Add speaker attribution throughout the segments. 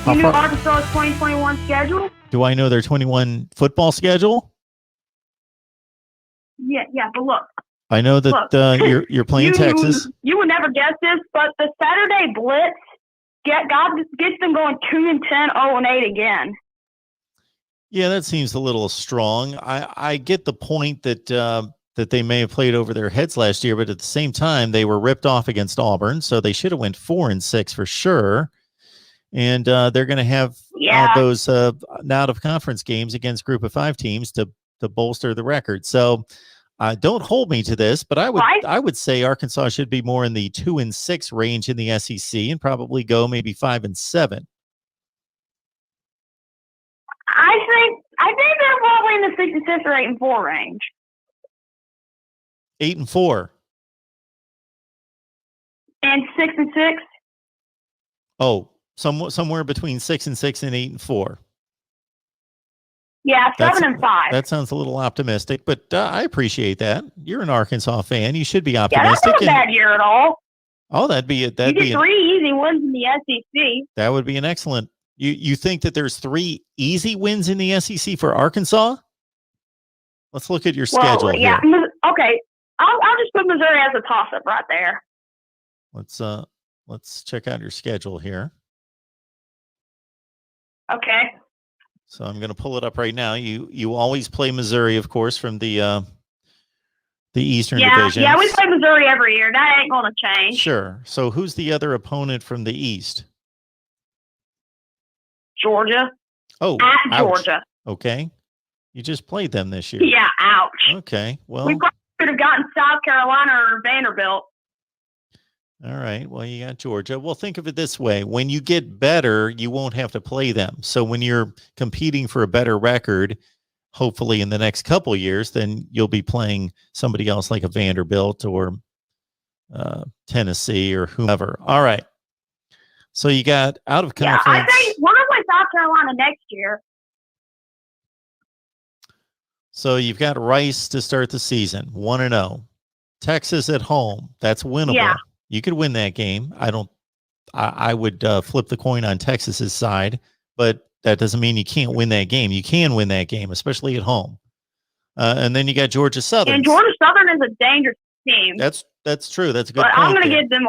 Speaker 1: You knew Arkansas's 2021 schedule?
Speaker 2: Do I know their 21 football schedule?
Speaker 1: Yeah, but look.
Speaker 2: I know that you're playing Texas.
Speaker 1: You would never guess this, but the Saturday Blitz gets them going 2-10, 0-8 again.
Speaker 2: Yeah, that seems a little strong. I get the point that that they may have played over their heads last year, but at the same time, they were ripped off against Auburn, so they should have went 4-6 for sure. And they're going to have those out of conference games against Group of 5 teams to bolster the record. So don't hold me to this, but I would say Arkansas should be more in the 2-6 range in the SEC and probably go maybe 5-7.
Speaker 1: I think they're probably in the 6-6 or 8-4 range.
Speaker 2: 8-4.
Speaker 1: And 6-6.
Speaker 2: Oh, somewhere between 6-6 and 8-4.
Speaker 1: Yeah, 7-5.
Speaker 2: That sounds a little optimistic, but I appreciate that. You're an Arkansas fan. You should be optimistic.
Speaker 1: Yeah, that's not a bad year at all.
Speaker 2: Oh, that'd be it.
Speaker 1: You get 3 easy wins in the SEC.
Speaker 2: That would be an excellent. You think that there's 3 easy wins in the SEC for Arkansas? Let's look at your schedule.
Speaker 1: Yeah.
Speaker 2: Here.
Speaker 1: Okay. I'll just put Missouri as a toss-up right there.
Speaker 2: Let's check out your schedule here.
Speaker 1: Okay.
Speaker 2: So I'm going to pull it up right now. You always play Missouri, of course, from the Eastern Division.
Speaker 1: Yeah, we play Missouri every year. That ain't going to change.
Speaker 2: Sure. So who's the other opponent from the East?
Speaker 1: Georgia.
Speaker 2: Oh,
Speaker 1: at Georgia.
Speaker 2: Okay. You just played them this year.
Speaker 1: Yeah, ouch.
Speaker 2: Okay. Well,
Speaker 1: we probably could have gotten South Carolina or Vanderbilt.
Speaker 2: All right. Well, you got Georgia. Well, think of it this way. When you get better, you won't have to play them. So when you're competing for a better record, hopefully in the next couple of years, then you'll be playing somebody else like a Vanderbilt or Tennessee or whomever. All right. So you got out of conference.
Speaker 1: Yeah, I think we're going to play South Carolina next year.
Speaker 2: So you've got Rice to start the season, 1-0. Texas at home, that's winnable.
Speaker 1: Yeah.
Speaker 2: You could win that game. I would flip the coin on Texas's side, but that doesn't mean you can't win that game. You can win that game, especially at home. And then you got Georgia Southern.
Speaker 1: And Georgia Southern is a dangerous team.
Speaker 2: That's true. That's a good
Speaker 1: but
Speaker 2: point.
Speaker 1: I'm going to give them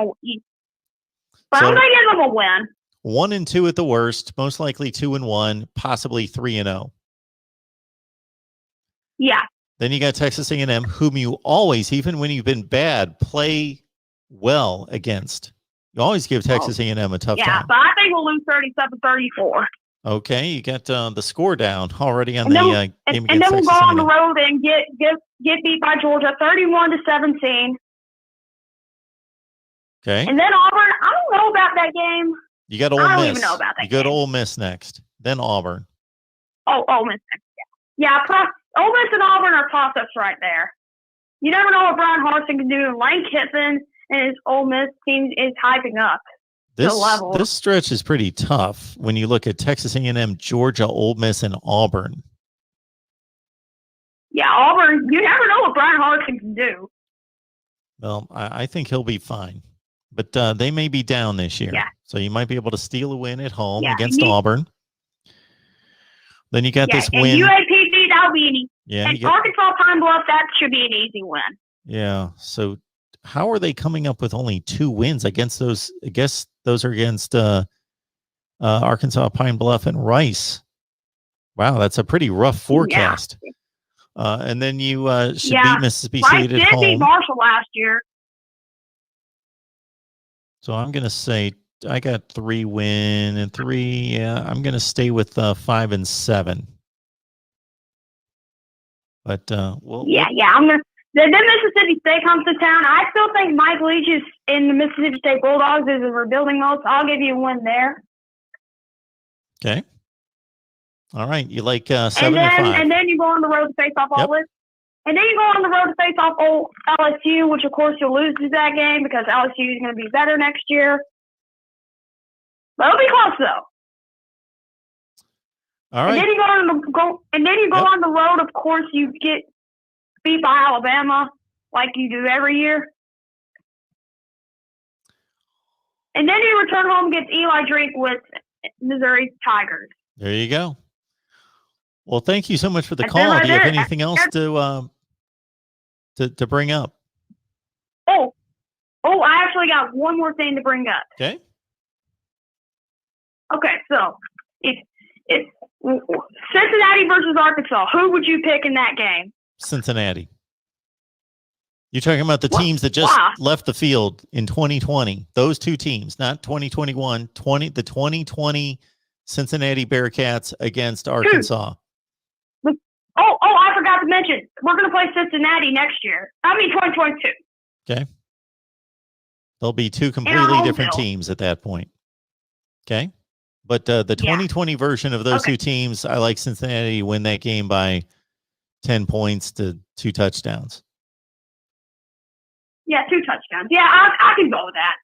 Speaker 1: I'm going to give them a win.
Speaker 2: 1-2 at the worst, most likely 2-1, possibly 3-0.
Speaker 1: Yeah.
Speaker 2: Then you got Texas A&M, whom you always, even when you've been bad, play well against. You always give Texas A&M a tough time.
Speaker 1: Yeah, but I think we'll lose 37-34.
Speaker 2: Okay, you got the score down already on
Speaker 1: game
Speaker 2: against
Speaker 1: Texas A&M. And then we'll go on the road and get beat by Georgia 31-17.
Speaker 2: Okay.
Speaker 1: And then Auburn, I don't know about that game.
Speaker 2: You got Ole Miss.
Speaker 1: I don't even know about that
Speaker 2: game. You go to Ole Miss next, then Auburn.
Speaker 1: Oh, Ole Miss next, yeah. Ole Miss and Auburn are toss-ups right there. You never know what Brian Harsin can do. Lane Kiffin and his Ole Miss team is hyping up the level.
Speaker 2: This stretch is pretty tough when you look at Texas A&M, Georgia, Ole Miss, and Auburn.
Speaker 1: Yeah, Auburn, you never know what Brian Harsin can do.
Speaker 2: Well, I think he'll be fine. But they may be down this year.
Speaker 1: Yeah.
Speaker 2: So you might be able to steal a win at home against Auburn. Then you got this win.
Speaker 1: UAPB, that'll be an easy.
Speaker 2: Yeah.
Speaker 1: And Arkansas Pine Bluff, that should be an easy win.
Speaker 2: Yeah. So how are they coming up with only 2 wins against those? I guess those are against Arkansas Pine Bluff and Rice. Wow, that's a pretty rough forecast. Yeah. And then you should beat Mississippi State at home.
Speaker 1: Rice did beat Marshall last year.
Speaker 2: So I'm going to say I got 3 win and 3. Yeah, I'm going to stay with 5-7. But I'm
Speaker 1: gonna. Then Mississippi State comes to town. I still think Mike Leach is in the Mississippi State Bulldogs is a rebuilding mode. So I'll give you a win there.
Speaker 2: Okay. All right. You like 7 or 5?
Speaker 1: And then you go on the road to face off Ole Miss. And then you go on the road to face off old LSU, which of course you'll lose that game because LSU is going to be better next year. But it'll be close though.
Speaker 2: All right.
Speaker 1: And then you go on the road. Of course, you get beat by Alabama like you do every year. And then you return home against Eli Drake with Missouri Tigers.
Speaker 2: There you go. Well, thank you so much for the
Speaker 1: That's
Speaker 2: call.
Speaker 1: right
Speaker 2: Do you have
Speaker 1: there.
Speaker 2: anything else to bring up?
Speaker 1: Oh, I actually got one more thing to bring up.
Speaker 2: Okay.
Speaker 1: Okay, so it's Cincinnati versus Arkansas. Who would you pick in that game?
Speaker 2: Cincinnati. You're talking about the teams that just left the field in 2020. Those two teams, not 2021. The 2020 Cincinnati Bearcats against Arkansas.
Speaker 1: Oh, I forgot to mention, we're going to play Cincinnati next year. 2022.
Speaker 2: Okay. There'll be two completely different teams at that point. Okay. But the 2020 version of those two teams, I like Cincinnati to win that game by 10 points to 2 touchdowns.
Speaker 1: Yeah, 2 touchdowns. Yeah, I can go with that.